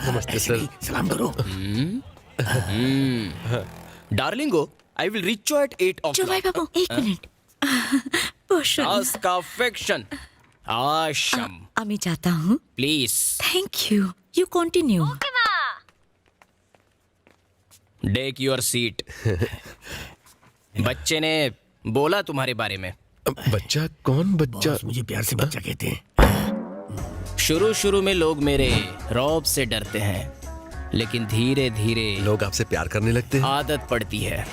नमस्ते सर। सलाम करो। डार्लिंगो, I will reach you at 8 o'clock. जो भाई बाबू, एक मिनिट। पोषण। Ask affection. Asham. আমি जाता हूँ। Please. Thank you. You continue. Take your seat. बच्चे ने बोला तुम्हारे बारे में। बच्चा? कौन बच्चा? बॉस मुझे प्यार से बच्चा कहते हैं। शुरू में लोग मेरे रौब से डरते हैं, लेकिन धीरे धीरे लोग आपसे प्यार करने लगते हैं। आदत पड़ती है।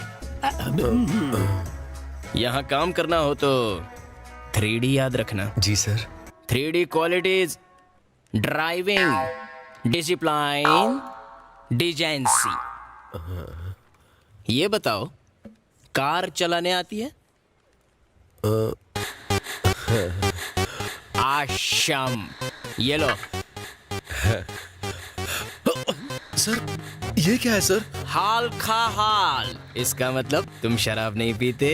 यहाँ काम करना हो तो 3D याद रखना। जी sir. 3D qualities: driving, discipline, diligence. ये बताओ, कार चलाने आती है? आशम। ये लो। सर, ये क्या है सर? हाल खा हाल। इसका मतलब तुम शराब नहीं पीते?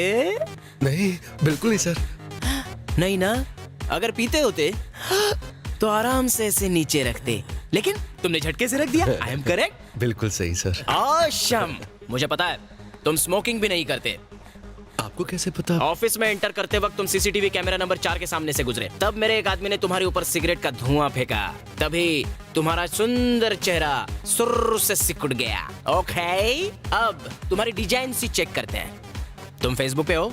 नहीं, बिल्कुल नहीं सर। नहीं ना? अगर पीते होते तो आराम से इसे नीचे रखते, लेकिन तुमने झटके से रख दिया। I am correct? बिल्कुल सही सर। आशम। मुझे पता है तुम स्मोकिंग भी नहीं करते। आपको कैसे पता? ऑफिस में एंटर करते वक्त तुम सीसीटीवी कैमरा नंबर 4 के सामने से गुजरे, तब मेरे एक आदमी ने तुम्हारे ऊपर सिगरेट का धुआं फेंका, तभी तुम्हारा सुंदर चेहरा सुर्र से सिकुड़ गया। ओके, अब तुम्हारी डिजाइन सी चेक करते हैं। तुम फेसबुक पे हो?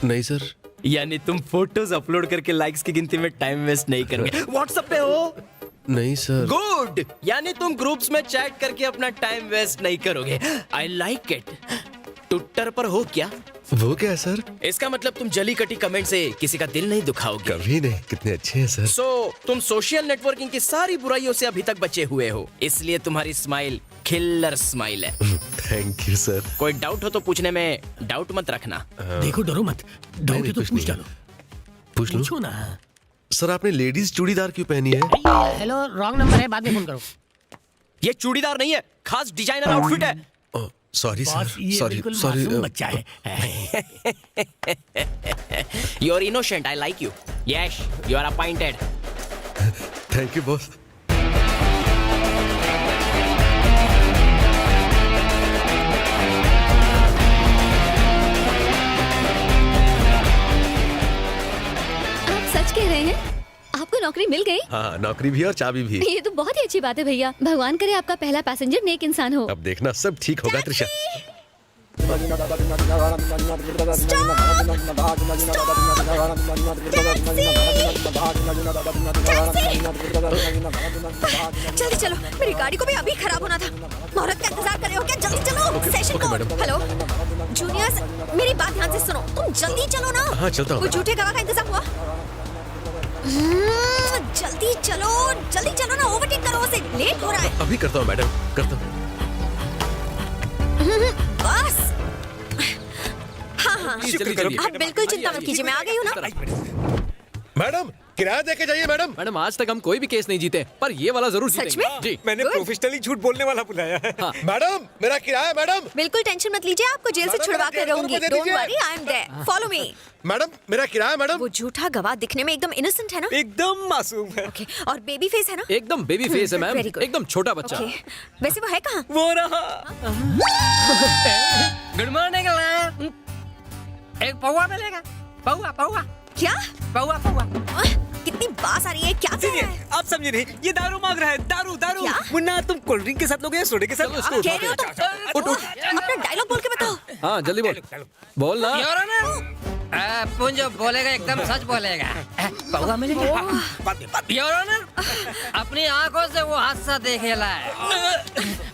नहीं सर। यानी तुम फोटोज अपलोड करके लाइक्स की गिनती में टाइम वेस्ट नहीं करोगे। व्हाट्सएप पे हो? नहीं सर। गुड, यानी तुम ग्रुप्स में चैट करके अपना टाइम वेस्ट नहीं करोगे। I like it. ट्विटर पर हो क्या? वो क्या है सर? इसका मतलब तुम जली कटी कमेंट से किसी का दिल नहीं दुखाओगे। कभी नहीं। कितने अच्छे हैं सर। तुम सोशल नेटवर्किंग की सारी बुराइयों से अभी तक बचे हुए हो, इसलिए तुम्हारी स्माइल किलर स्माइल है। Thank you sir. कोई डाउट हो तो पूछने में डाउट मत रखना। देखो, डरो मत। डाउट है तो कुछ पूछ नहीं। डालो। पूछ लो। पूछो ना। सर, आपने लेडीज चूड़ीदार क्यों पहनी है? हेलो, रॉन्ग नंबर है, बाद में फोन करो। ये चूड़ीदार नहीं है, खास डिजाइनर आउटफिट है। Sorry sir. बॉस, ये सॉरी बिल्कुल सॉरी। मासूम बच्चा है। You are innocent. I like you. Yes, you are appointed. Thank you boss. आप सच कह रहे हैं? आपको नौकरी मिल गई? हाँ, नौकरी भी और चाबी भी। ये तो बहुत ही अच्छी बात है भैया। भगवान करे आपका पहला पैसेंजर नेक इंसान हो। अब देखना सब ठीक होगा त्रिशा। जल्दी चलो, मेरी गाड़ी को भी अभी खराब होना था। औरत का इंतजार कर रहे हो क्या? जल्दी चलो। Session okay, code. Madam. Hello juniors, मेरी बात ध्यान से सुनो। तुम जल्दी चलो ना। हाँ, चलता हूँ। कोई झूठे गवाह का इंतजाम हुआ? जल्दी चलो, जल्दी चलो ना। ओवरटेक करो उसे, लेट हो रहा है। अभी करता हूँ मैडम, करता हूँ। बस। हाँ हाँ, शुक्र करो। आप बिल्कुल चिंता मत कीजिए, मैं आ गई हूँ ना। मैडम, किराया देके जाइए मैडम। मैडम, आज तक हम कोई भी केस नहीं जीते, पर ये वाला जरूर सच जीतेंगे। में? जी। मैंने प्रोफेशनली झूठ बोलने वाला बुलाया है। मैडम, मेरा किराया मैडम। बिल्कुल टेंशन मत लीजिए, आपको जेल से मैडम, छुड़वा मेरा कर रहूंगी। 1,500 don't they worry, I am there. Follow me. Madam, मेरा किराया मैडम। वो झूठा गवाह दिखने में एकदम इनोसेंट है ना? एकदम मासूम है। ओके, और बेबी फेस है ना? एकदम बेबी फेस है मैम, Very good. एकदम छोटा बच्चा। ओके, वैसे वो है कहाँ? वो रहा। Good morning. एक पौवा मिलेगा? पौवा पौवा क्या? पौवा पौवा। कितनी बास आ रही है, क्या कर रहा है? आप समझे नहीं, ये दारू मांग रहा है। दारू दारू। क्या? मुन्ना, तुम कोल्ड ड्रिंक के साथ लोगे या सोडे के साथ? आप कह रहे हो तुम? अपना डायलॉग बोल के बताओ। हाँ, जल्दी बोल। बोल ना। योर ऑनर, पुंज बोलेगा, एकदम सच बोलेगा। पौवा मिलेगा? योर ऑनर, अपनी आंखों से वो हादसा देखेला है।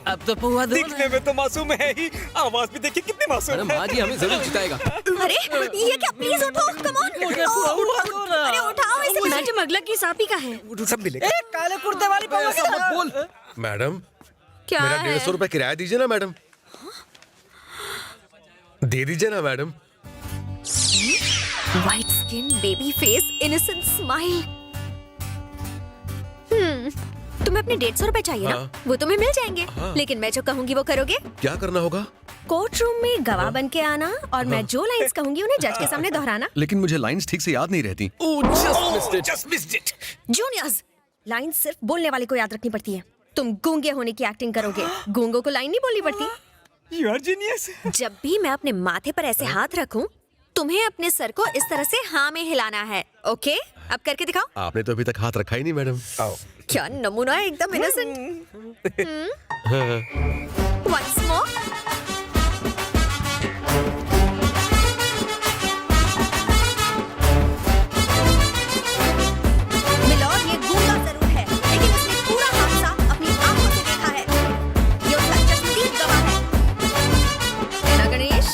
अब तो पौवा दो। दिखने में तो मासूम है ही, आवाज भी देखिए कितनी मासूम मैडम, है। आज ही हमें जरूर जिताएगा। अरे ये क्या? प्लीज उठो, कम ऑन। अरे उठाओ इसे। मैडम, अगला केस आप ही का है। सब मिलेगा। काले कुर्ते वाली पौवा ऐसा मत बोल। मैडम, क्या मेरा है? 150 रुपए किराया दीजिए ना मैडम। दे दीजिए ना madam. White skin, baby face, innocent smile. तुम्हें अपने 150 रुपए चाहिए ना? हाँ। वो तुम्हें मिल जाएंगे। हाँ। लेकिन मैं जो कहूंगी वो करोगे? क्या करना होगा? कोर्ट रूम में गवाह बन के आना और मैं जो लाइंस कहूंगी उन्हें जज के सामने दोहराना। लेकिन मुझे लाइंस ठीक से याद नहीं रहती। Just missed it. Juniors, line सिर्फ बोलने वाले को याद रखनी पड़ती है। तुम गूंगे होने की एक्टिंग करोगे। गूंगों को लाइन नहीं बोलनी पड़ती। You are genius. जब भी मैं अपने माथे पर ऐसे हाथ रखूं, तुम्हें अपने सर को इस तरह से हाँ में हिलाना है। ओके, अब करके दिखाओ। आपने तो अभी तक हाथ रखा ही नहीं मैडम। क्या नमूना है, एकदम इनोसेंट। Once more. मिलॉर्ड, ये गूंगा जरूर है, लेकिन इसने पूरा हादसा अपनी आंखों से देखा है। ये उसका चश्मदीद गवाह है। है ना गणेश?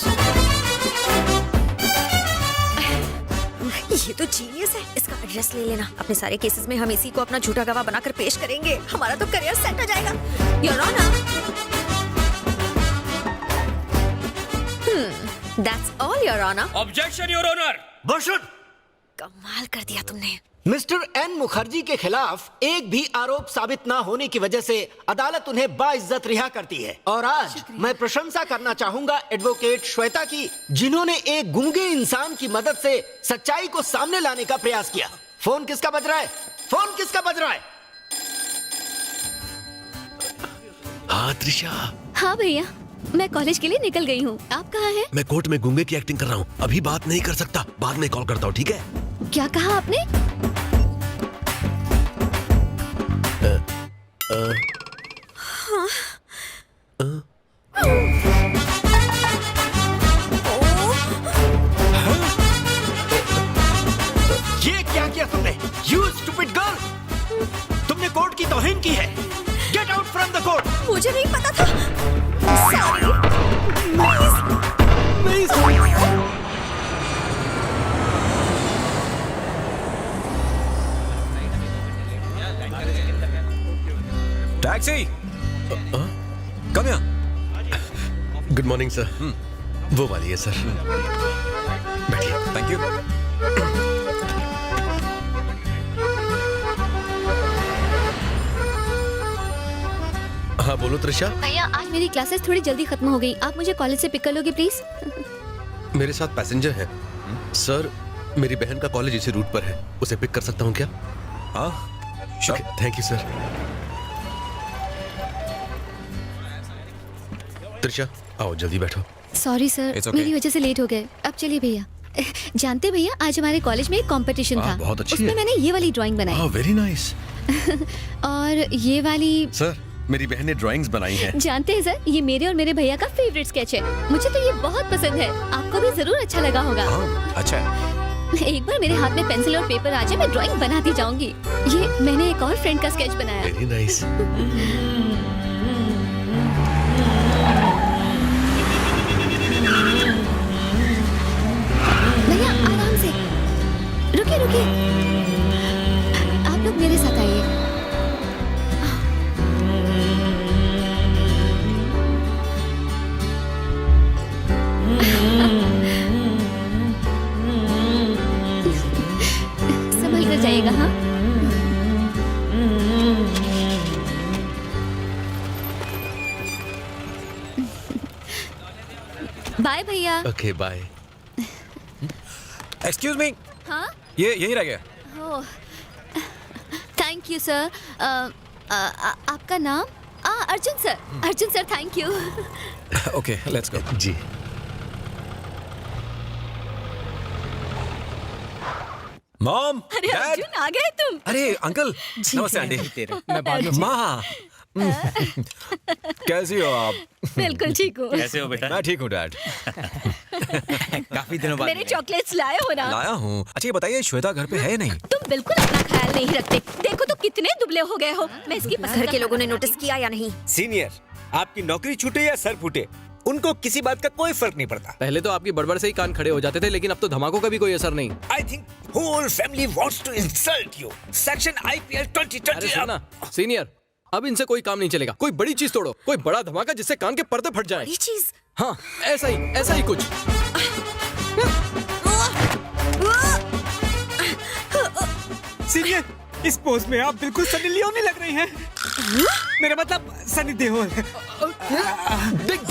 ये तो जीनियस है। इसका एड्रेस ले लेना। अपने सारे केसेस में हम इसी को अपना झूठा गवाह बनाकर पेश करेंगे। हमारा तो करियर सेट हो जाएगा। Your honour. That's all your honour. Objection your honour. बशुट, कमाल कर दिया तुमने। मिस्टर एन मुखर्जी के खिलाफ एक भी आरोप साबित ना होने की वजह से अदालत उन्हें बाइज्जत रिहा करती है। और आज मैं प्रशंसा करना चाहूंगा एडवोकेट श्वेता की, जिन्होंने एक गूंगे इंसान की मदद से सच्चाई को सामने लाने का प्रयास किया। फोन किसका बज रहा है? फोन किसका बज रहा है? हाँ त्रिशा, हाँ भैया, मैं कॉलेज के लिए निकल गई हूँ। आप कहाँ हैं? मैं कोर्ट में गूंगे की एक्टिंग कर रहा हूँ। अभी बात नहीं कर सकता, बाद में कॉल करता हूँ, ठीक है? क्या कहा आपने? ये क्या किया तुमने? You stupid girl! तुमने कोर्ट की तौहीन की है। Get out from the court! मुझे नहीं पता था। सॉरी। प्लीज। टैक्सी। कम यहाँ। Good morning sir. वो वाली है सर। बैठिए। Thank you. हाँ बोलो त्रिशा। भैया, आज मेरी क्लासेस थोड़ी जल्दी खत्म हो गई। आप मुझे कॉलेज से पिक कर लोगे प्लीज? मेरे साथ पैसेंजर है सर। मेरी बहन का कॉलेज इसी रूट पर है, उसे पिक कर सकता हूँ क्या? हाँ sure. Thank you sir. Trisha आओ, जल्दी बैठो। Sorry sir, It's okay. मेरी वजह से लेट हो गए। अब चलिए भैया। जानते भैया, आज हमारे कॉलेज में एक कंपटीशन था। बहुत अच्छी उसमें है। मैंने ये वाली ड्राइंग बनाई वेरी नाइस। और ये वाली। सर मेरी बहन ने ड्राइंग्स बनाई हैं। जानते हैं सर, ये मेरे और मेरे भैया का फेवरेट स्केच है। मुझे तो ये बहुत पसंद है। आपको भी जरूर अच्छा लगा होगा। अच्छा है। एक बार मेरे हाथ में पेंसिल और पेपर आ जाए, मैं ड्राइंग बनाती जाऊंगी। ये मैंने एक और फ्रेंड का स्केच बनाया। Very nice. भैया आराम से, रुकिए रुकिए, आप लोग मेरे साथ आइए। संभल कर जाइएगा। हाँ, बाय भैया। Okay bye. Excuse me. हाँ, ये यहीं रह गया। Oh, thank you sir. आपका नाम? Arjun sir. Arjun sir, thank you. Okay let's go. जी। मॉम। अरे अर्जुन, आ गए तुम? अरे अंकल। नमस्ते आंटी। मैं बाद में माँ। कैसी हो आप? बिल्कुल ठीक हूँ। कैसे हो बेटा? मैं ठीक हूँ डैड। काफी दिनों बाद मेरे चॉकलेट्स लाए हो ना? लाया हूँ। अच्छा ये बताइए, श्वेता घर पे है नहीं? तुम बिल्कुल अपना ख्याल नहीं रखते। देखो तो कितने दुबले हो गए हो। मैं इसकी घर के लोगों ने नोटिस किया या नहीं? सीनियर, आपकी नौकरी छूटे या सर फूटे, उनको किसी बात का कोई फर्क नहीं पड़ता। पहले तो आपकी बड़बड़ से ही कान खड़े हो जाते थे, लेकिन अब तो धमाकों का भी कोई असर नहीं। I think whole family wants to insult you. Section IPL 2020. अरे सुनना सीनियर, अब इनसे कोई काम नहीं चलेगा। कोई बड़ी चीज तोड़ो, कोई बड़ा धमाका जिससे कान के पर्दे फट जाए। ये चीज। हाँ, ऐसा ही कुछ। सीनियर, इस पोज में आप बिल्कुल सनी लियोनी लग रही हैं। मेरा मतलब सनी देओल। देख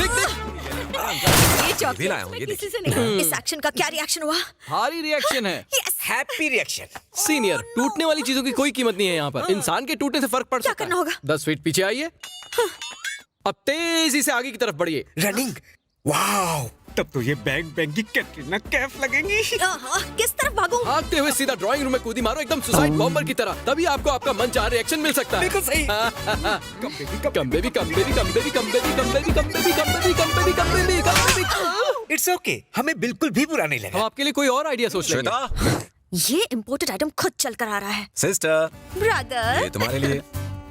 ये भी लाया हूँ, चॉकलेट ये किसी से नहीं। इस एक्शन का क्या रिएक्शन हुआ? भारी रिएक्शन है। Yes, happy reaction. सीनियर, टूटने वाली चीजों की कोई कीमत नहीं है यहाँ पर। इंसान के टूटने से फर्क पड़ क्या सकता है। करना होगा? 10 फीट पीछे आइए। अब तेजी से आगे की तरफ बढ़िए। Running, wow. तब तो ये बैंग बैंग की कैटरीना कैफ लगेंगी। किस तरफ भागूं? भागते हुए सीधा ड्राइंग रूम में कूदी मारो, एकदम सुसाइड बॉम्बर की तरह। तभी आपको आपका मनचाहा रिएक्शन मिल सकता है। बिल्कुल सही। इट्स ओके, हमें बिल्कुल भी बुरा नहीं हम लगा। आपके लिए कोई और आइडिया सोच लेंगे। ये इम्पोर्टेड आइटम खुद चल कर आ रहा है। सिस्टर, ब्रदर, ये तुम्हारे लिए।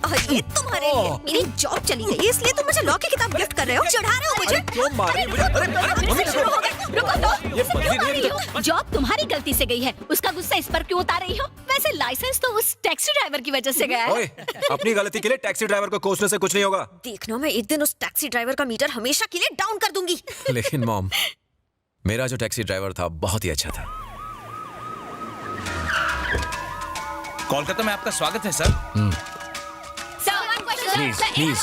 और ये तुम्हारे लिए। मेरी जॉब चली गई, इसलिए तुम मुझे लॉ की किताब गिफ्ट कर रहे हो, चढ़ा रहे हो मुझे। क्यों मार रही हो मुझे? अरे, शुरू हो गया। रुको तो, ये फर्जी क्यों नहीं आ रही है। हो? जॉब तुम्हारी गलती से गई है, उसका गुस्सा इस पर क्यों उतार रही हो? वैसे लाइसेंस तो उस टैक्सी ड्राइवर की वजह से गया है। ओए, अपनी गलती के लिए टैक्सी ड्राइवर को कोसने से कुछ नहीं होगा। देखना, मैं एक दिन उस टैक्सी ड्राइवर का मीटर हमेशा के लिए डाउन कर दूंगी। लेकिन मॉम, मेरा जो टैक्सी ड्राइवर था बहुत ही अच्छा था। कोलकाता में आपका स्वागत है sir. Please please.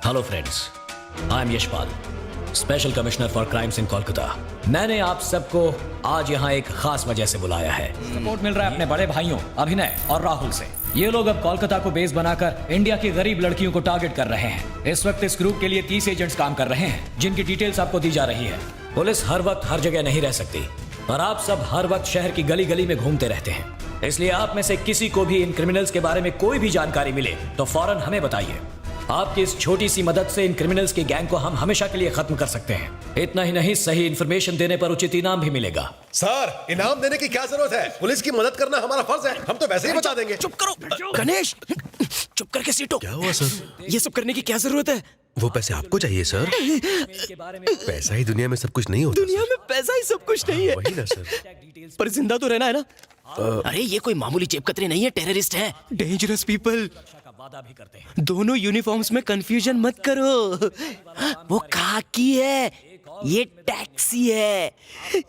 Hello friends, I am Yashpal, special commissioner for crimes इन कोलकाता। मैंने आप सबको आज यहाँ एक खास वजह से बुलाया है। सपोर्ट मिल रहा है अपने बड़े भाइयों अभिनय और राहुल से। ये लोग अब कोलकाता को बेस बनाकर इंडिया की गरीब लड़कियों को टारगेट कर रहे हैं। इस वक्त इस ग्रुप के लिए 30 एजेंट्स काम कर रहे हैं, जिनकी डिटेल्स आपको दी जा रही है। पुलिस हर वक्त हर जगह नहीं रह सकती, और आप सब हर वक्त शहर की गली गली में घूमते रहते हैं। इसलिए आप में से किसी को भी इन क्रिमिनल्स के बारे में कोई भी जानकारी मिले तो फौरन हमें बताइए। आपकी इस छोटी सी मदद से इन क्रिमिनल्स की गैंग को हम हमेशा के लिए खत्म कर सकते हैं। इतना ही नहीं, सही इन्फॉर्मेशन देने पर उचित इनाम भी मिलेगा। सर, इनाम देने की क्या जरूरत है? पुलिस की मदद करना हमारा फर्ज है, हम तो वैसे ही बचा देंगे। चुप करो गणेश, चुप करके सीटो। क्या हुआ सर? ये सब करने की क्या जरूरत है? वो पैसे आपको चाहिए सर। पैसा ही दुनिया में सब कुछ नहीं होता। दुनिया में पैसा ही सब कुछ नहीं है। वही ना सर। पर जिंदा तो रहना है ना। अरे ये कोई मामूली जेबकतरे नहीं है, टेररिस्ट है। Dangerous people. दोनों यूनिफॉर्म्स में कंफ्यूजन मत करो। वो खाकी है, ये टैक्सी है,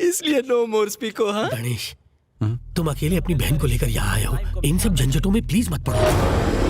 इसलिए नो मोर स्पीको। हाँ गणेश, तुम अकेले अपनी बहन को लेकर यहाँ आए हो, इन सब झंझटों में प्लीज मत पड़ो।